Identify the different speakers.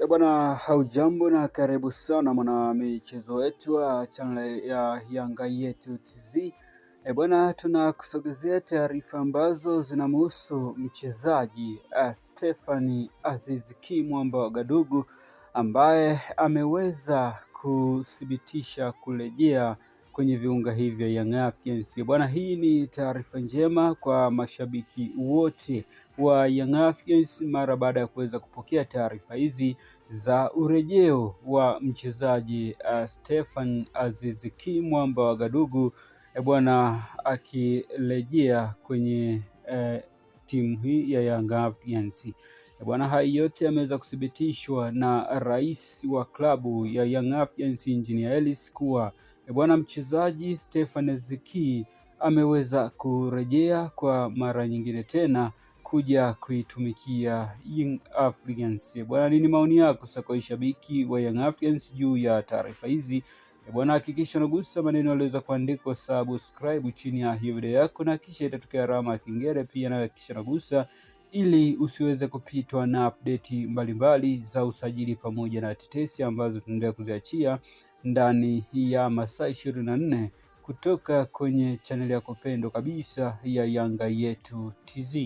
Speaker 1: Bwana, haujambo na karibu sana mwana michezo wetu wa channel ya Yanga Yetu TZ. Bwana, tunakusogezea taarifa ambazo zinamhusu mchezaji Stefan Aziz Ki Mwamba wa Gadugu ambaye ameweza kuthibitisha kurejea kwenye viunga hivi vya Young Africans. Bwana, hii ni taarifa njema kwa mashabiki wote wa Young Africans mara baada ya kuweza kupokea taarifa hizi za urejeo wa mchezaji Stefan Aziz Ki Mwamba wa Gadugu bwana, akirejea kwenye timu hii ya Young Africans. Bwana, haya yote yameweza kuthibitishwa na rais wa klabu ya Young Africans Engineer Hersi kuwa bwana, mchezaji Stefan Aziz Ki ameweza kurejea kwa mara nyingine tena kuja kuitumikia Young Africans. Bwana, nini maoni yako sasa kwa shabiki wa Young Africans juu ya taarifa hizi? Bwana, hakikisha unagusa maneno yaliweza kuandikwa subscribe chini ya hii video yako, na kisha itatokea alama ya kengele pia, na hakikisha unagusa ili usiweze kupitwa na update mbalimbali za usajili pamoja na tetesi ambazo tunaendelea kuziachia ndani ya masaa 24 kutoka kwenye channel yako pendwa kabisa ya Yanga Yetu TZ.